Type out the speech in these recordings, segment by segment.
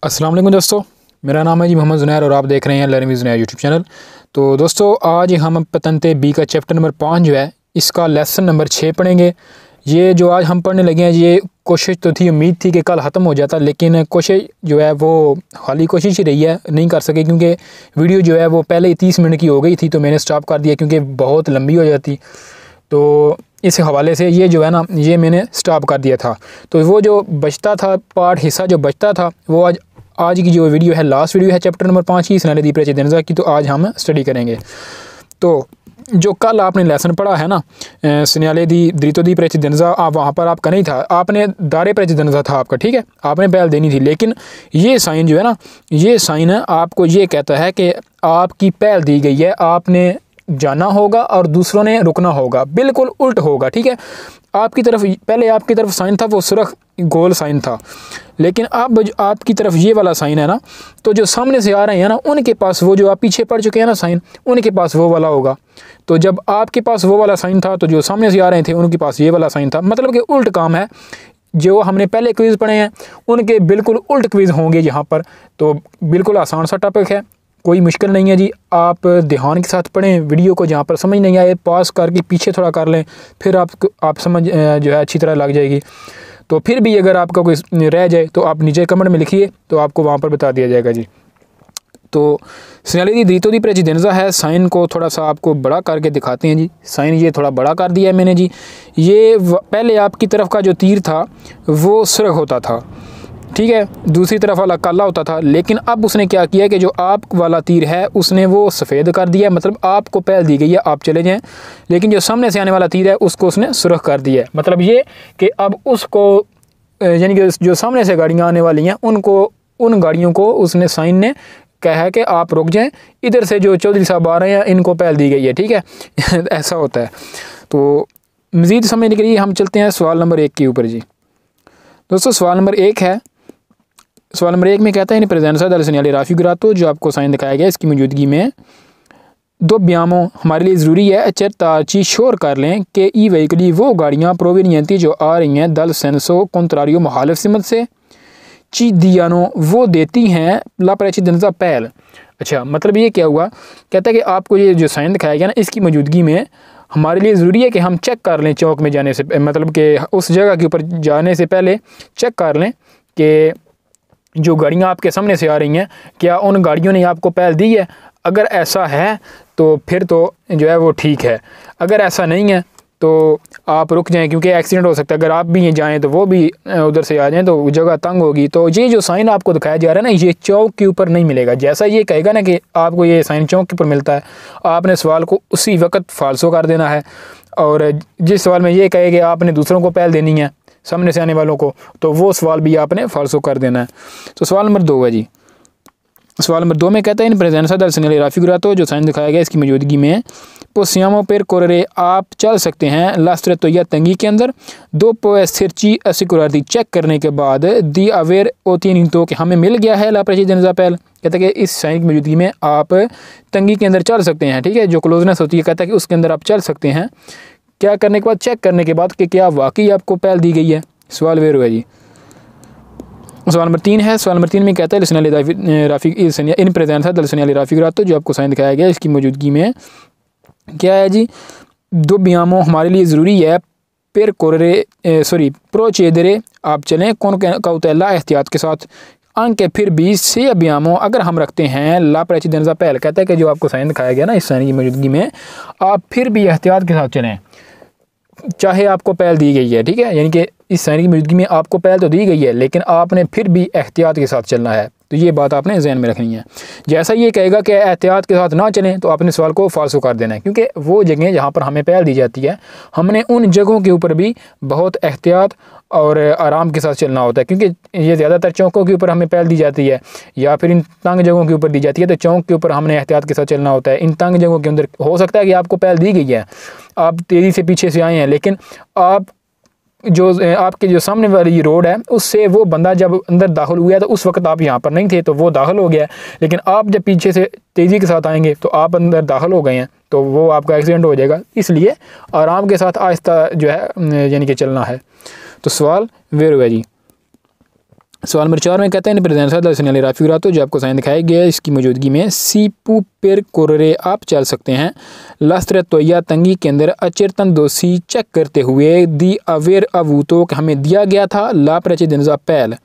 अस्सलाम वालेकुम दोस्तों, मेरा नाम है जी मोहम्मद ज़ुनैर और आप देख रहे हैं learning with Zunair YouTube channel. तो दोस्तों आज हम पतंते बी का चैप्टर नंबर 5 जो है इसका लेसन नंबर 6 पढ़ेंगे। ये जो आज हम पढ़ने लगे हैं ये कोशिश तो थी, उम्मीद थी कि कल ख़त्म हो जाता, लेकिन कोशिश जो है वो खाली कोशिश ही रही है, नहीं कर सके क्योंकि वीडियो जो है वो पहले ही 30 मिनट की हो गई थी तो मैंने स्टॉप कर दिया क्योंकि बहुत लंबी हो जाती। तो इस हवाले से ये जो है ना ये मैंने स्टॉप कर दिया था। तो वो जो बचता था पार्ट हिस्सा जो बचता था वो आज की जो वीडियो है लास्ट वीडियो है चैप्टर नंबर 5 की स्नेले दी प्रेसिडेंसा की, तो आज हम स्टडी करेंगे। तो जो कल आपने लेसन पढ़ा है ना स्नेले दी द्रितो दी प्रेसिडेंसा, आप वहाँ पर आपका नहीं था, आपने दारे प्रेसिडेंसा था आपका, ठीक है, आपने पहल देनी थी। लेकिन ये साइन जो है ना ये साइन आपको ये कहता है कि आपकी पहल दी गई है, आपने जाना होगा और दूसरों ने रुकना होगा, बिल्कुल उल्ट होगा, ठीक है। आपकी तरफ पहले आपकी तरफ साइन था वो सुरख गोल साइन था, लेकिन अब आपकी तरफ ये वाला साइन है ना, तो जो सामने से आ रहे हैं ना उनके पास वो जो आप पीछे पड़ चुके हैं ना साइन, उनके पास वो वाला होगा। तो जब आपके पास वो वाला साइन था तो जो सामने से आ रहे थे उनके पास ये वाला साइन था, मतलब कि उल्ट काम है। जो हमने पहले क्विज़ पढ़े हैं उनके बिल्कुल उल्ट क्विज़ होंगे यहाँ पर। तो बिल्कुल आसान सा टॉपिक है, कोई मुश्किल नहीं है जी। आप ध्यान के साथ पढ़ें वीडियो को, जहाँ पर समझ नहीं आए पास करके पीछे थोड़ा कर लें, फिर आप समझ जो है अच्छी तरह लग जाएगी। तो फिर भी अगर आपका कोई रह जाए तो आप नीचे कमेंट में लिखिए, तो आपको वहाँ पर बता दिया जाएगा जी। तो स्नेले दी द्रितो दी प्रेसिडेंसा है, साइन को थोड़ा सा आपको बड़ा करके दिखाते हैं जी। साइन ये थोड़ा बड़ा कर दिया है मैंने जी। ये पहले आपकी तरफ का जो तीर था वो सुर्ख होता था, ठीक है, दूसरी तरफ वाला काला होता था, लेकिन अब उसने क्या किया कि जो आप वाला तीर है उसने वो सफ़ेद कर दिया, मतलब आपको पहल दी गई है आप चले जाएं, लेकिन जो सामने से आने वाला तीर है उसको उसने सुर्ख कर दिया है। मतलब ये कि अब उसको यानी कि जो सामने से गाड़ियाँ आने वाली हैं उनको, उन गाड़ियों को उसने साइन ने कहा है कि आप रुक जाएं, इधर से जो चौधरी साहब आ रहे हैं इनको पहल दी गई है, ठीक है ऐसा होता है। तो मज़ीद समझने के लिए हम चलते हैं सवाल नंबर 1 के ऊपर जी। दोस्तों सवाल नंबर 1 है, सवाल नंबर 1 में कहता है इन प्रेजेंसा दल स्नेले राफी ग्रातो, जो आपको साइन दिखाया गया इसकी मौजूदगी में दो ब्यामों हमारे लिए ज़रूरी है अचर ताची शोर कर लें कि ई वहीकली वो गाड़ियाँ प्रोवेनियंती जो आ रही हैं दल सेंसो कॉन्ट्रारियो मुखालिफ सिमत से, ची दियानो वो देती हैं ला प्रेसिडेंसा पहल। अच्छा, मतलब ये क्या हुआ, कहता है कि आपको ये जो साइन दिखाया गया ना इसकी मौजूदगी में हमारे लिए ज़रूरी है कि हम चेक कर लें चौक में जाने से, मतलब कि उस जगह के ऊपर जाने से पहले चेक कर लें कि जो गाड़ियाँ आपके सामने से आ रही हैं क्या उन गाड़ियों ने आपको पहल दी है। अगर ऐसा है तो फिर तो जो है वो ठीक है, अगर ऐसा नहीं है तो आप रुक जाएं क्योंकि एक्सीडेंट हो सकता है। अगर आप भी जाएं तो वो भी उधर से आ जाएं तो जगह तंग होगी। तो ये जो साइन आपको दिखाया जा रहा है ना ये चौक के ऊपर नहीं मिलेगा। जैसा ये कहेगा ना कि आपको ये साइन चौक के ऊपर मिलता है, आपने सवाल को उसी वक्त फालसो कर देना है। और जिस सवाल में ये कहे कि आपने दूसरों को पहल देनी है सामने से आने वालों को, तो वो सवाल भी आपने फालसो कर देना है। तो सवाल नंबर 2 है जी। सवाल नंबर 2 में कहता है इन प्रेजेंसा दल स्नेले राफी ग्रातो, जो साइन दिखाया गया इसकी मौजूदगी में पोसियामो पेर कोरे आप चल सकते हैं लास्त्र तो या तंगी के अंदर दो पोस्थिरची असिकुराती चेक करने के बाद दी अवेयर होती नहीं तो कि हमें मिल गया है ला प्रेसिडेंसा पहल। कहता है कि इस साइन की मौजूदगी में आप तंगी के अंदर चल सकते हैं, ठीक है, जो क्लोजनेस होती है कहता है कि उसके अंदर आप चल सकते हैं, क्या करने के बाद, चेक करने के बाद कि क्या वाकई आपको पहल दी गई है। सवाल वेर हुआ जी। सवाल नंबर 3 है, सवाल नंबर 3 में कहता है स्नेले राफी इन प्रेजेंसा दल स्नेले राफी ग्रातो, जो आपको साइन दिखाया गया इसकी मौजूदगी में क्या है जी, दो ब्यामों हमारे लिए ज़रूरी है पेर कोरे सॉरी प्रोचेदरे आप चलें कौन का होता है ला एहतियात के साथ अंक के फिर 20 से ब्यामों अगर हम रखते हैं ला प्रेसिडेंसा पहल। कहता है कि जो आपको साइन दिखाया गया ना इस साइन की मौजूदगी में आप फिर भी एहतियात के साथ चलें चाहे आपको पहल दी गई है, ठीक है, यानी कि इस साइन की मौजूदगी में आपको पहल तो दी गई है लेकिन आपने फिर भी एहतियात के साथ चलना है। तो ये बात आपने ज़हन में रखनी है। जैसा ये कहेगा कि एहतियात के साथ ना चलें तो आपने सवाल को फालसो कर देना है, क्योंकि वो जगह जहाँ पर हमें पहल दी जाती है हमने उन जगहों के ऊपर भी बहुत एहतियात और आराम के साथ चलना होता है, क्योंकि ये ज़्यादातर चौकों के ऊपर हमें पहल दी जाती है या फिर इन तंग जगहों के ऊपर दी जाती है। तो चौक के ऊपर हमने एहतियात के साथ चलना होता है। इन तंग जगहों के अंदर हो सकता है कि आपको पहल दी गई है, आप तेज़ी से पीछे से आए हैं, लेकिन आप जो आपके जो सामने वाली रोड है उससे वो बंदा जब अंदर दाखिल हुआ तो उस वक्त आप यहाँ पर नहीं थे तो वो दाखिल हो गया, लेकिन आप जब पीछे से तेज़ी के साथ आएंगे तो आप अंदर दाखिल हो गए हैं तो वो आपका एक्सीडेंट हो जाएगा। इसलिए आराम के साथ आहिस्ता जो है यानी कि चलना है। तो सवाल वेर हुआ जी। सवाल नंबर 4 में कहते हैं प्रेजेंस राफिगरातो जो आपको साइन दिखाया गया है इसकी मौजूदगी में सीपू पेर कोरे आप चल सकते हैं लस्त्र तोया तंगी के अंदर अचेतन दोषी चेक करते हुए दी अवेयर अवूतो हमें दिया गया था ला प्रचे दिनजा पहल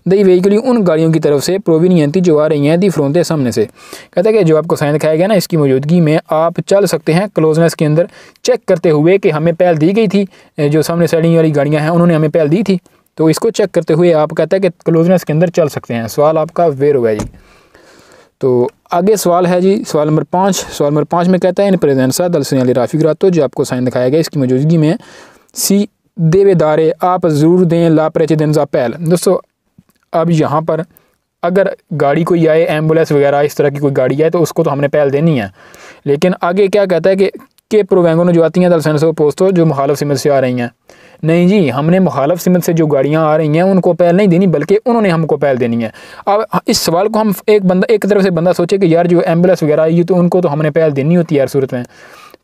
दई व्हीकली उन गाड़ियों की तरफ से प्रोविनियंती जो आ रही हैं दी फ्रोंते सामने से। कहता है कि जो आपको साइन दिखाया गया ना इसकी मौजूदगी में आप चल सकते हैं क्लोजनेस के अंदर चेक करते हुए कि हमें पहल दी गई थी, जो सामने साइडिंग वाली गाड़ियाँ हैं उन्होंने हमें पहल दी थी, तो इसको चेक करते हुए आप कहता है कि क्लोजनेस के अंदर चल सकते हैं। सवाल आपका वेर होगा जी। तो आगे सवाल है जी सवाल नंबर 5। सवाल नंबर 5 में कहता है इन प्रेजेंसा दल सिग्नल राफिगरातो जो आपको साइन दिखाया गया इसकी मौजूदगी में सी देवेदारे आप ज़रूर दें ला प्रेसिडेंसा पहल। दोस्तों अब यहाँ पर अगर गाड़ी कोई आए एम्बुलेंस वगैरह इस तरह की कोई गाड़ी आए तो उसको तो हमने पहल देनी है, लेकिन आगे क्या कहता है कि प्रोवेंगो जो आती हैं दल सेंसो पोस्टो जो मुखालफ सिमत से आ रही हैं, नहीं जी हमने मुखालफ सिमत से जो गाड़ियाँ आ रही हैं उनको पहल नहीं देनी बल्कि उन्होंने हमको पहल देनी है। अब इस सवाल को हम एक तरफ से बंदा सोचे कि यार जो एम्बुलेंस वगैरह आई तो उनको तो हमने पहल देनी होती है हर सूरत में,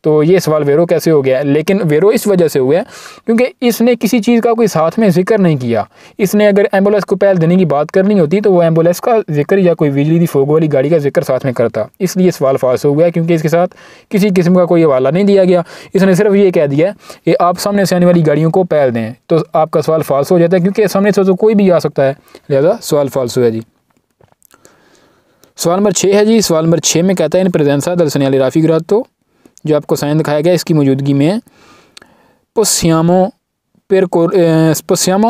तो ये सवाल वेरो कैसे हो गया। लेकिन वेरो इस वजह से हुआ है क्योंकि इसने किसी चीज़ का कोई साथ में जिक्र नहीं किया। इसने अगर एम्बुलेंस को पहल देने की बात करनी होती तो वो एम्बुलेंस का जिक्र या कोई बिजली दी फोग वाली गाड़ी का जिक्र साथ में करता, इसलिए सवाल फाल्स हो गया क्योंकि इसके साथ किसी किस्म का कोई हवाला नहीं दिया गया। इसने सिर्फ ये कह दिया कि आप सामने से आने वाली गाड़ियों को पहल दें, तो आपका सवाल फाल्स हो जाता है क्योंकि सामने से तो कोई भी आ सकता है, लिहाजा सवाल फाल्स हुआ जी। सवाल नंबर 6 है जी। सवाल नंबर 6 में कहता है इन प्रेजेंसा दल सिग्नल राफिगरातो जो आपको साइन दिखाया गया इसकी मौजूदगी में पस्यामो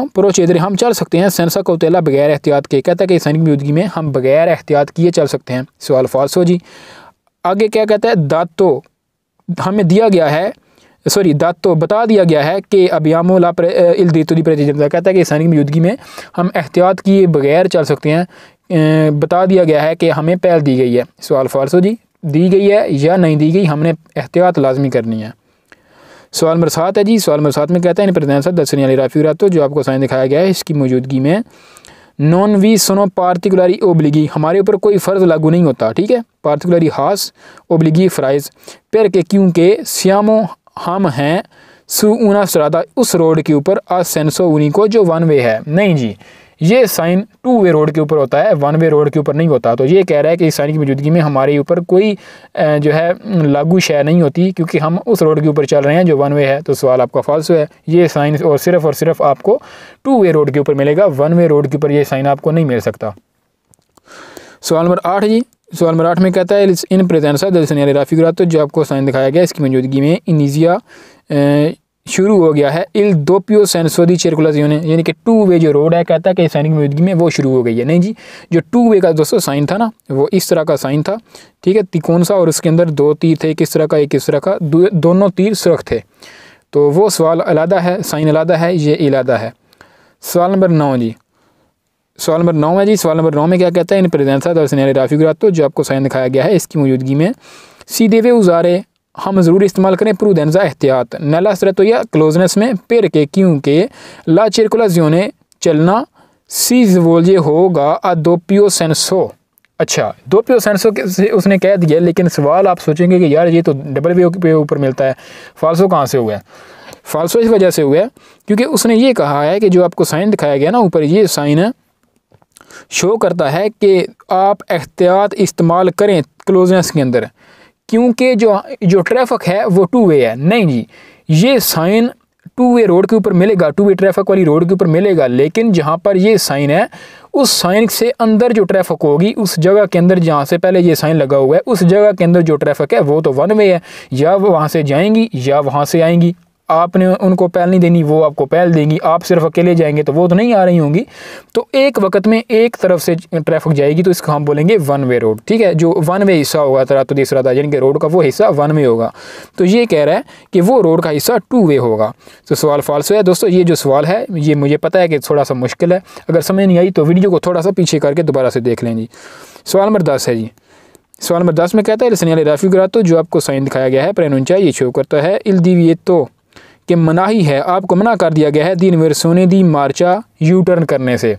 प्रोचेदरे हम चल सकते हैं सेंसा कोतेला बगैर एहतियात के। कहता है कि साइन की मौजूदगी में हम बगैर एहतियात किए चल सकते हैं, सवाल फाल्स हो जी। आगे क्या कहता है दातो हमें दिया गया है दातो बता दिया गया है कि अबियामो ला इल दीतो दी प्रेजिडेंसा। कहता है कि साइन की मौजूदगी में हम एहतियात किए बगैर चल सकते हैं, बता दिया गया है कि हमें पहल दी गई है, सवाल फाल्स हो जी। दी गई है या नहीं दी गई हमने एहतियात लाजमी करनी है। सवाल नंबर 7 है जी। सवाल नंबर 7 में कहता है इन प्रेजेंसा दल सिग्नल राफिगरातो जो आपको साइन दिखाया गया है इसकी मौजूदगी में नॉन वी सोनो पार्टिकुलरी ओब्लिगी हमारे ऊपर कोई फ़र्ज लागू नहीं होता, ठीक है। पार्टिकुलरी हास ओब्लिगी फ़राइज़ पेर के क्योंकि श्यामो हम हैं सु ऊना सरादा उस रोड के ऊपर असेंसो उनी को जो वन वे है। नहीं जी ये साइन 2 वे रोड के ऊपर होता है, 1 वे रोड के ऊपर नहीं होता। तो ये कह रहा है कि इस साइन की मौजूदगी में हमारे ऊपर कोई जो है लागू शय नहीं होती क्योंकि हम उस रोड के ऊपर चल रहे हैं जो 1 वे है, तो सवाल आपका फाल्स है। ये साइन और सिर्फ आपको 2 वे रोड के ऊपर मिलेगा, 1 वे रोड के ऊपर ये साइन आपको नहीं मिल सकता। सवाल नंबर 8 जी। सवाल नंबर 8 में कहता है इन प्रेजेंसा दल सिग्नल राफिगरातो जो आपको साइन दिखाया गया इसकी मौजूदगी में इनिजिया शुरू हो गया है इल दोपियो सेंसो दी सर्कुलाजियोने यानी कि 2 वे जो रोड है कहता है कि साइन की मौजूदगी में वो शुरू हो गई है। नहीं जी जो 2 वे का दोस्तों साइन था ना वो इस तरह का साइन था, ठीक है, तिकोन सा, और उसके अंदर 2 तीर थे, किस तरह का एक इस तरह का, दोनों तीर सुरख थे, तो वो सवाल अलग है, साइन अलग है, ये अलग है। सवाल नंबर 9 जी। सवाल नंबर 9 है जी। सवाल नंबर 9 में क्या कहता है इन प्रेजेंसा दल सिग्नल राफिगरातो जो आपको साइन दिखाया गया है इसकी मौजूदगी में सीधे वे उजारे हम ज़रूर इस्तेमाल करें प्रूडेंसा एहतियात नला तो या क्लोजनेस में पेर के क्योंकि ला सर्कुलाजियोने चलना सीज वोल्जे होगा आ दोपियो सेंसो। अच्छा 2 पियो सेंसो से उसने कह दिया, लेकिन सवाल आप सोचेंगे कि यार ये तो डबल वे पे ऊपर मिलता है, फाल्सो कहाँ से हुआ है। फाल्सो इस वजह से हुआ है क्योंकि उसने ये कहा है कि जो आपको साइन दिखाया गया ना ऊपर, ये साइन शो करता है कि आप एहतियात इस्तेमाल करें क्लोजनेस के अंदर क्योंकि जो ट्रैफिक है वो 2 वे है। नहीं जी ये साइन 2 वे रोड के ऊपर मिलेगा, 2 वे ट्रैफिक वाली रोड के ऊपर मिलेगा, लेकिन जहाँ पर ये साइन है उस साइन से अंदर जो ट्रैफिक होगी उस जगह के अंदर जहाँ से पहले ये साइन लगा हुआ है उस जगह के अंदर जो ट्रैफिक है वो तो 1 वे है, या वो वहाँ से जाएंगी या वहाँ से आएंगी। आपने उनको पहल नहीं देनी, वो आपको पहल देंगी, आप सिर्फ अकेले जाएंगे तो वो तो नहीं आ रही होंगी। तो एक वक्त में एक तरफ से ट्रैफिक जाएगी तो इसको हम बोलेंगे 1 वे रोड, ठीक है। जो 1 वे हिस्सा होगा तरह तो तीसरा था यानी कि रोड का वो हिस्सा 1 वे होगा, तो ये कह रहा है कि वो रोड का हिस्सा 2 वे होगा। तो सवाल फाल्स है दोस्तों। ये जो सवाल है ये मुझे पता है कि थोड़ा सा मुश्किल है, अगर समझ नहीं आई तो वीडियो को थोड़ा सा पीछे करके दोबारा से देख लें जी। सवाल नंबर 10 है जी। सवाल नंबर 10 में कहता है सिग्नल राफिगरातो जो आपको साइन दिखाया गया है प्रेनुंचा ये शो करता है इल दिविएतो कि मनाही है, आपको मना कर दिया गया है 3 वर्षों दी मार्चा यू टर्न करने से।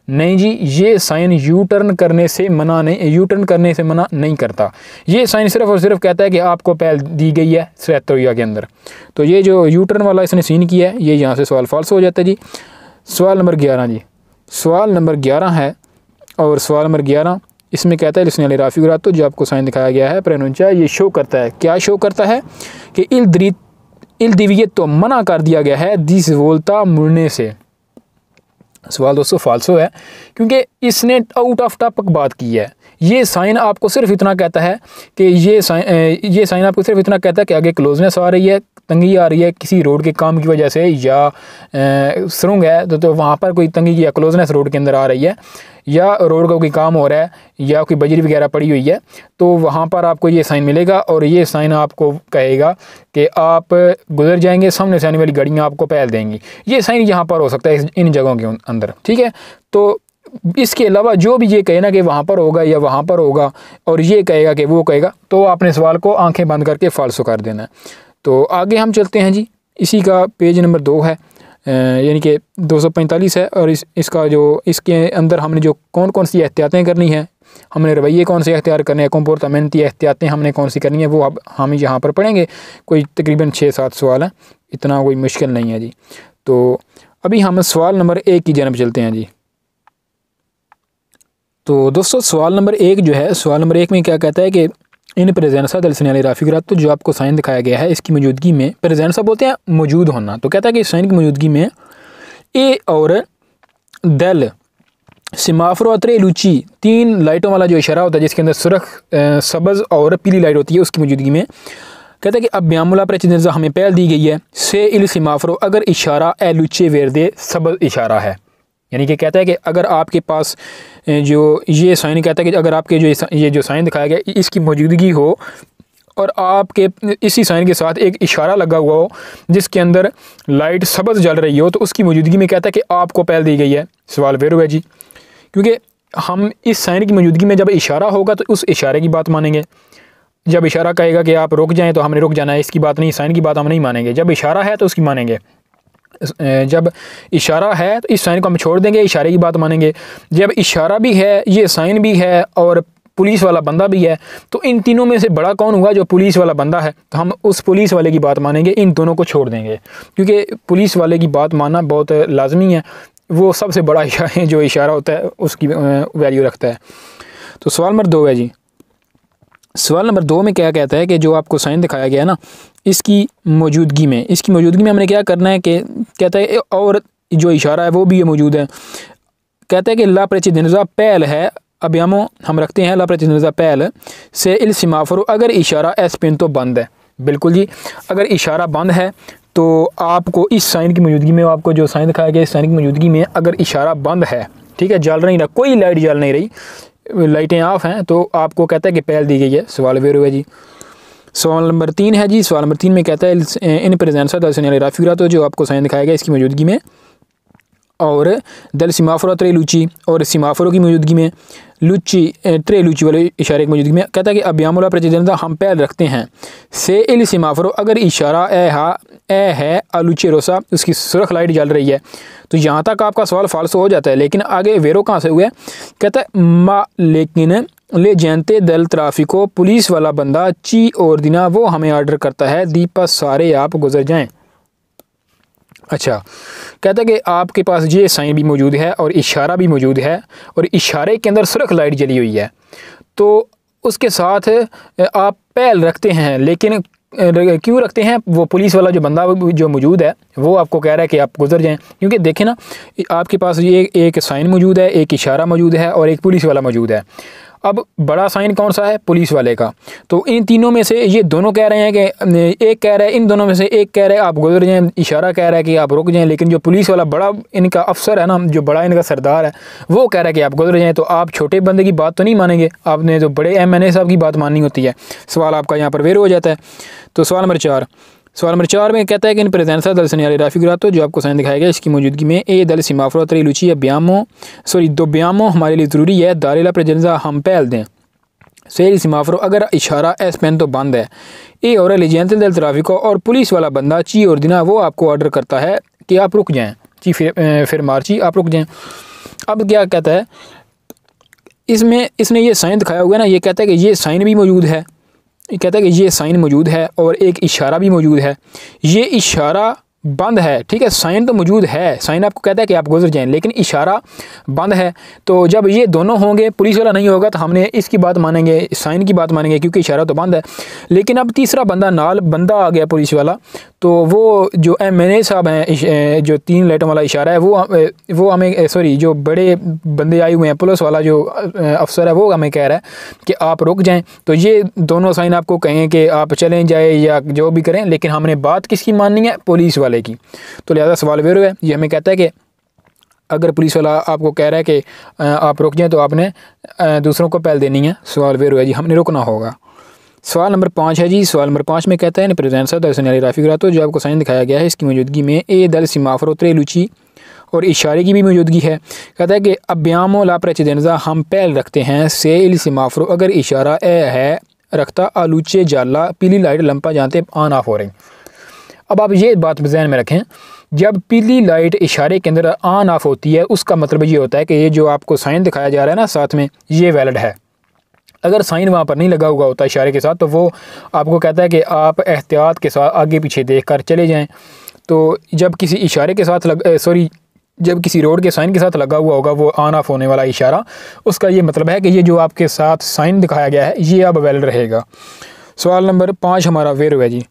नहीं जी ये साइन यू टर्न करने से मना नहीं करता। ये साइन सिर्फ और सिर्फ कहता है कि आपको पहल दी गई है स्ट्रेटोरिया के अंदर। तो ये जो यू टर्न वाला इसने सीन किया है ये यहाँ से सवाल फाल्स हो जाता है जी। सवाल नंबर 11 जी। सवाल नंबर 11 है, और सवाल नंबर 11 इसमें कहता है लिसने राफ़ी गुरात, तो जो आपको साइन दिखाया गया है प्रेनुंचा, ये शो करता है, क्या शो करता है कि इल्दिवियत तो मना कर दिया गया है दिस वोल्ता मुड़ने से। सवाल दोस्तों फाल्सो है, क्योंकि इसने आउट ऑफ टॉपिक बात की है। ये साइन आपको सिर्फ इतना कहता है कि ये साइन आपको सिर्फ इतना कहता है कि आगे क्लोजनेस आ रही है, तंगी आ रही है किसी रोड के काम की वजह से, या सुरंग है तो वहाँ पर कोई तंगी या क्लोजनेस रोड के अंदर आ रही है, या रोड का कोई काम हो रहा है, या कोई बजरी वगैरह पड़ी हुई है, तो वहाँ पर आपको ये साइन मिलेगा। और ये साइन आपको कहेगा कि आप गुजर जाएंगे, सामने से आने वाली गाड़ियाँ आपको पहल देंगी। ये साइन यहाँ पर हो सकता है इन जगहों के अंदर, ठीक है। तो इसके अलावा जो भी ये कहे ना कि वहाँ पर होगा या वहाँ पर होगा, और ये कहेगा कि वो कहेगा, तो आपने सवाल को आंखें बंद करके फाल्सो कर देना है। तो आगे हम चलते हैं जी। इसी का पेज नंबर 2 है, यानी कि 245 है, और इसका जो इसके अंदर हमने जो कौन कौन सी एहतियातें करनी है, हमने रवैये कौन से अख्तियार करने हैं, कंपोर्टमेंटी एहतियातें हमने कौन सी करनी है, वो अब हम यहाँ पर पढ़ेंगे। कोई तकरीबन 6-7 सवाल हैं, इतना कोई मुश्किल नहीं है जी। तो अभी हम सवाल नंबर 1 की जानब चलते हैं जी। तो दोस्तों सवाल नंबर 1 जो है, सवाल नंबर 1 में क्या कहता है कि इन प्रेजेंसा दल लिसने राफ़ी गुरात, तो जो आपको साइन दिखाया गया है इसकी मौजूदगी में, प्रेजेंसा बोलते हैं मौजूद होना, तो कहता है कि साइन की मौजूदगी में ए और दल सिमाफरो अतरे लूची 3 लाइटों वाला जो इशारा होता है जिसके अंदर सुरख, सब्ज़ और पीली लाइट होती है, उसकी मौजूदगी में कहता है कि अब ब्यामुला प्रेचिदेंसा हमें पहल दी गई है से इल सिमाफरो अगर इशारा ए लूचे वेरदे सब्ज़ इशारा है। यानी कि कहता है कि अगर आपके पास जो ये साइन कहता है कि अगर आपके ये जो साइन दिखाया गया इसकी मौजूदगी हो और आपके इसी साइन के साथ एक इशारा लगा हुआ हो जिसके अंदर लाइट सब्ज़ जल रही हो, तो उसकी मौजूदगी में कहता है कि आपको पहल दी गई है। सवाल वेरो है जी, क्योंकि हम इस साइन की मौजूदगी में जब इशारा होगा तो उस इशारे की बात मानेंगे। जब इशारा कहेगा कि आप रुक जाएँ तो हमने रुक जाना है, इसकी बात नहीं, साइन की बात हम नहीं मानेंगे। जब इशारा है तो उसकी मानेंगे, जब इशारा है तो इस साइन को हम छोड़ देंगे, इशारे की बात मानेंगे। जब इशारा भी है, ये साइन भी है और पुलिस वाला बंदा भी है, तो इन तीनों में से बड़ा कौन हुआ? जो पुलिस वाला बंदा है, तो हम उस पुलिस वाले की बात मानेंगे, इन दोनों को छोड़ देंगे, क्योंकि पुलिस वाले की बात मानना बहुत लाजमी है। वो सबसे बड़ा जो इशारा होता है उसकी वैल्यू रखता है। तो सवाल नंबर 2 है जी। सवाल नंबर 2 में क्या कहता है कि जो आपको साइन दिखाया गया है ना, इसकी मौजूदगी में हमने क्या करना है कि कहता है और जो इशारा है वो भी मौजूद है। कहता है कि ला प्रेचिदेंसा पहल है, अब हम रखते हैं ला प्रेचिदेंसा पहल से इल सिमाफरो अगर इशारा एस पेन तो बंद है। बिल्कुल जी, अगर इशारा बंद है तो आपको इस साइन की मौजूदगी में, आपको जो साइन दिखाया गया इस साइन की मौजूदगी में अगर इशारा बंद है, ठीक है, जल नहीं रहा, कोई लाइट जल नहीं रही, लाइटें ऑफ हैं, तो आपको कहता है कि पहल दी गई है। सवाल वेरो है जी। सवाल नंबर 3 है जी। सवाल नंबर 3 में कहता है इन प्रेजेंसा दल लिसने राफ़ी गुरात, तो जो आपको साइन दिखाया गया इसकी मौजूदगी में और दल सिमाफरो त्रे लूची, और सिमाफरो की मौजूदगी में लूची त्रे लूची वाले इशारे की मौजूदगी में कहता है कि अब्यामुला प्रेचिदेंसा हम पहल रखते हैं से इल सिमाफरो अगर इशारा ए है अलूचे रोसा, उसकी सुरख लाइट जल रही है। तो यहाँ तक आपका सवाल फाल्सो हो जाता है, लेकिन आगे वेरो कहाँ से हुआ है? कहता है मा लेकिन ले जानते दल ट्राफिको पुलिस वाला बंदा ची और दिना वो हमें ऑर्डर करता है दीपा सारे आप गुजर जाएं। अच्छा, कहता है कि आपके पास ये साइन भी मौजूद है और इशारा भी मौजूद है, और इशारे के अंदर सुरख लाइट जली हुई है, तो उसके साथ आप पहल रखते हैं। लेकिन क्यों रखते हैं? वो पुलिस वाला जो बंदा जो मौजूद है वो आपको कह रहा है कि आप गुजर जाएं, क्योंकि देखें ना, आपके पास ये एक साइन मौजूद है, एक इशारा मौजूद है और एक पुलिस वाला मौजूद है। अब बड़ा साइन कौन सा है? पुलिस वाले का। तो इन तीनों में से ये दोनों कह रहे हैं कि एक कह रहा है, इन दोनों में से एक कह रहा है आप गुजर जाएं, इशारा कह रहा है कि आप रुक जाएं, लेकिन जो पुलिस वाला बड़ा इनका अफसर है ना, जो बड़ा इनका सरदार है, वो कह रहा है कि आप गुजर जाएं। तो आप छोटे बंदे की बात तो नहीं मानेंगे, आपने जो बड़े MNA साहब की बात माननी होती है। सवाल आपका यहाँ पर वेरो हो जाता है। तो सवाल नंबर 4 में कहता है कि इन प्रेजेंसा दल लिसने राफ़ी गुरात, तो जो आपको साइन दिखाया गया इसकी मौजूदगी में ए दल सिमाफरो त्रे लूची या दो ब्यामो हमारे लिए ज़रूरी है, दारेला प्रेजेंसा हम पहल दें सेल सिमाफरो अगर इशारा एस पेन तो बंद है। ए और एलिजेंटल दल ट्राफिको और पुलिस वाला बंदा ची और दिना वो आपको ऑर्डर करता है कि आप रुक जाएं, ची फिर मार्ची आप रुक जाएं। अब क्या कहता है इसमें, इसने ये साइन दिखाया हुआ है ना, ये कहता है कि ये साइन भी मौजूद है, कहता है कि ये साइन मौजूद है और एक इशारा भी मौजूद है। ये इशारा बंद है, ठीक है, साइन तो मौजूद है, साइन आपको कहता है कि आप गुजर जाएं, लेकिन इशारा बंद है। तो जब ये दोनों होंगे, पुलिस वाला नहीं होगा, तो हमने इसकी बात मानेंगे, साइन की बात मानेंगे, क्योंकि इशारा तो बंद है। लेकिन अब तीसरा बंदा आ गया पुलिस वाला, तो वो जो MNA साहब हैं, जो 3 लाइटों वाला इशारा है, वो हमें जो बड़े बंदे आए हुए हैं, पुलिस वाला जो अफसर है वो हमें कह रहा है कि आप रुक जाएं। तो ये दोनों साइन आपको कहें कि आप चलें जाए या जो भी करें, लेकिन हमने बात किसकी माननी है? पुलिस वाले की। तो लिहाजा सवाल वेरो है, ये हमें कहता है कि अगर पुलिस वाला आपको कह रहा है कि आप रुक जाएं, तो आपने दूसरों को पहल देनी है। सवाल वेरो है जी, हमने रुकना होगा। सवाल नंबर 5 है जी। सवाल नंबर 5 में कहता है प्रेजेंस दल सुनाली राफी तो जो आपको साइन दिखाया गया है, इसकी मौजूदगी में ए दल सिमाफरो त्रेलुची और इशारे की भी मौजूदगी है। कहता है कि अब्यामो ला प्रेसिडेंसा हम पहल रखते हैं से इल सिमाफरो अगर इशारा ए है रखता आलूचे जाला पीली लाइट लंपा जानते ऑन ऑफ हो रही। अब आप ये बात ज़हन में रखें, जब पीली लाइट इशारे के अंदर ऑन ऑफ होती है, उसका मतलब ये होता है कि ये जो आपको साइन दिखाया जा रहा है ना साथ में, ये वैलिड है। अगर साइन वहाँ पर नहीं लगा हुआ होता इशारे के साथ, तो वो आपको कहता है कि आप एहतियात के साथ आगे पीछे देखकर चले जाएं। तो जब किसी इशारे के साथ जब किसी रोड के साइन के साथ लगा हुआ होगा वो ऑन ऑफ होने वाला इशारा, उसका ये मतलब है कि ये जो आपके साथ साइन दिखाया गया है ये अब वैलिड रहेगा। सवाल नंबर 5 हमारा वेरो है जी।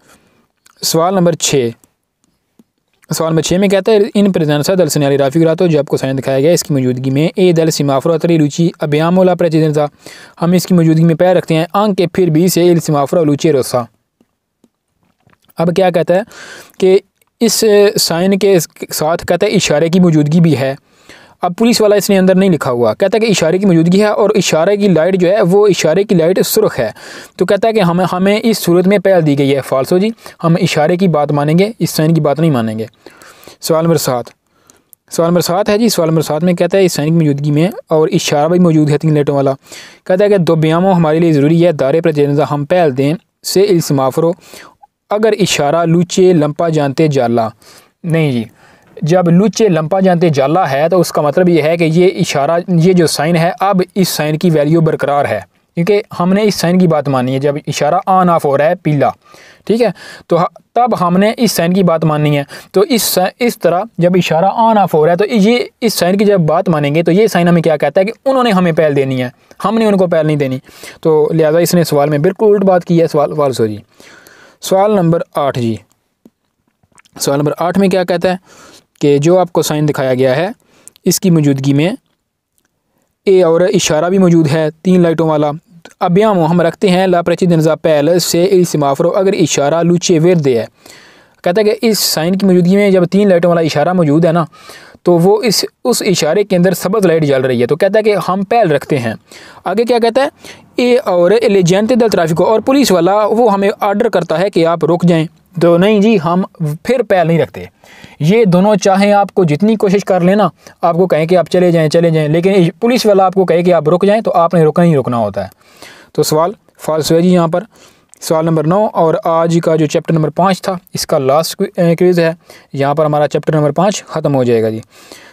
सवाल नंबर 6 में कहता है इन प्रेजेंसा दल सनाली राफी तो जो आपको साइन दिखाया गया है, इसकी मौजूदगी में ए दल सिमाफरा तरी रुचि अब्यामोला प्रेसिडेंसा हम इसकी मौजूदगी में पैर रखते हैं आंक के फिर भी से इल सिमाफरा लूचे रोसा। अब क्या कहता है कि इस साइन के साथ कहता है इशारे की मौजूदगी भी है। अब पुलिस वाला इसने अंदर नहीं लिखा हुआ, कहता है कि इशारे की मौजूदगी है और इशारे की लाइट जो है वो इशारे की लाइट सुर्ख है। तो कहता है कि हमें इस सूरत में पहल दी गई है। फाल्सो जी, हम इशारे की बात मानेंगे, इस साइन की बात नहीं मानेंगे। सवाल नंबर 7 है जी। सवाल नंबर 7 में कहता है इस साइन की मौजूदगी में और इशारा भी मौजूद है 3 लाइटों वाला। कहता है कि दो ब्यामो हमारे लिए ज़रूरी है दारे प्रेजेंसा हम पहल दें से इल सिमाफरो अगर इशारा लूचे लंपा जानते जाला। नहीं जी, जब लूचे लंपा जानते जाला है तो उसका मतलब ये है कि ये इशारा, ये जो साइन है, अब इस साइन की वैल्यू बरकरार है, क्योंकि हमने इस साइन की बात मानी है। जब इशारा ऑन ऑफ हो रहा है पीला, ठीक है, तो तब हमने इस साइन की बात माननी है। तो इस तरह जब इशारा ऑन ऑफ हो रहा है तो ये इस साइन की जब बात मानेंगे तो ये साइन हमें क्या कहता है कि उन्होंने हमें पहल देनी है, हमने उनको पहल नहीं देनी। तो लिहाजा इसने सवाल में बिल्कुल उल्ट बात की है। सवाल फाल्सो जी। सवाल नंबर 8 जी। सवाल नंबर 8 में क्या कहता है कि जो आपको साइन दिखाया गया है, इसकी मौजूदगी में ए और इशारा भी मौजूद है 3 लाइटों वाला। अब्यामो हम रखते हैं ला प्रेसिडेंसा पहल से इल सिमाफरो अगर इशारा लूचे वेरदे है। कहता है कि इस साइन की मौजूदगी में जब 3 लाइटों वाला इशारा मौजूद है ना, तो वो उस इशारे के अंदर सबज लाइट जल रही है। तो कहता है कि हम पहल रखते हैं। आगे क्या कहता है, ए और एलिजेंटे दल ट्रैफिको और पुलिस वाला वो हमें ऑर्डर करता है कि आप रुक जाएं। तो नहीं जी, हम फिर पहल नहीं रखते। ये दोनों चाहें आपको जितनी कोशिश कर लेना, आपको कहें कि आप चले जाएं, लेकिन पुलिस वाला आपको कहे कि आप रुक जाएं, तो आपने रुकना होता है। तो सवाल फाल्सो है जी यहाँ पर। सवाल नंबर 9 और आज का जो चैप्टर नंबर 5 था, इसका लास्ट क्विज़ है। यहाँ पर हमारा चैप्टर नंबर 5 ख़त्म हो जाएगा जी।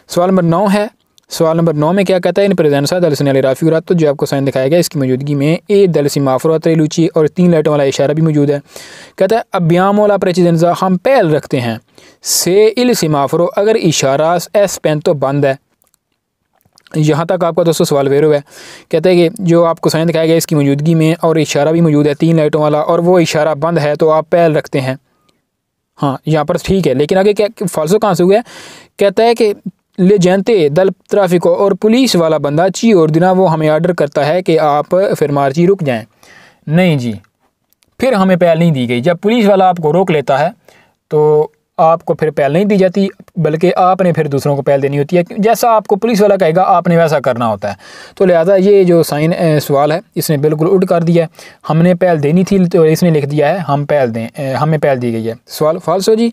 सवाल नंबर 9 है। सवाल नंबर 9 में क्या कहता है इन प्रेजेंसा दल सनाली राफी तो जो आपको साइन दिखाया गया, इसकी मौजूदगी में ए दल सिमाफरो त्रेलुची और 3 लाइटों वाला इशारा भी मौजूद है। कहता है अब्यामोला प्रेसिडेंसा हम पहल रखते हैं से इल सिमाफरो अगर इशारा एस पेन तो बंद है। यहाँ तक आपका दोस्तों सवाल वेरो है। कहता है कि जो आपको साइन दिखाया गया, इसकी मौजूदगी में और इशारा भी मौजूद है 3 लाइटों वाला और वो इशारा बंद है, तो आप पहल रखते हैं। हाँ, यहाँ पर ठीक है, लेकिन आगे क्या फाल्सो कहाँ से हुआ है? कहता है कि ले जानते दल ट्रैफिको और पुलिस वाला बंदा ची और दिना वो हमें ऑर्डर करता है कि आप फिर मार्ची रुक जाएं। नहीं जी, फिर हमें पहल नहीं दी गई। जब पुलिस वाला आपको रोक लेता है तो आपको फिर पहल नहीं दी जाती, बल्कि आपने फिर दूसरों को पहल देनी होती है। जैसा आपको पुलिस वाला कहेगा आपने वैसा करना होता है। तो लिहाजा ये जो साइन सवाल है, इसने बिल्कुल उल्ट कर दिया है। हमने पहल देनी थी तो इसने लिख दिया है हम पहल दें, हमें पहल दी गई है। सवाल फाल्सो जी।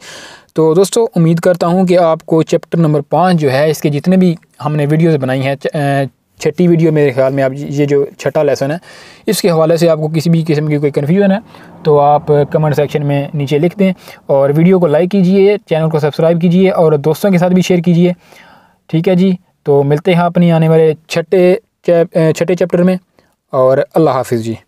तो दोस्तों उम्मीद करता हूँ कि आपको चैप्टर नंबर 5 जो है, इसके जितने भी हमने वीडियोज़ बनाई हैं, छठी वीडियो मेरे ख्याल में, आप ये जो छठा लेसन है, इसके हवाले से आपको किसी भी किस्म की कोई कन्फ्यूजन है तो आप कमेंट सेक्शन में नीचे लिख दें। और वीडियो को लाइक कीजिए, चैनल को सब्सक्राइब कीजिए और दोस्तों के साथ भी शेयर कीजिए। ठीक है जी, तो मिलते हैं अपनी आने वाले छठे चैप्टर में, और अल्लाह हाफिज़ जी।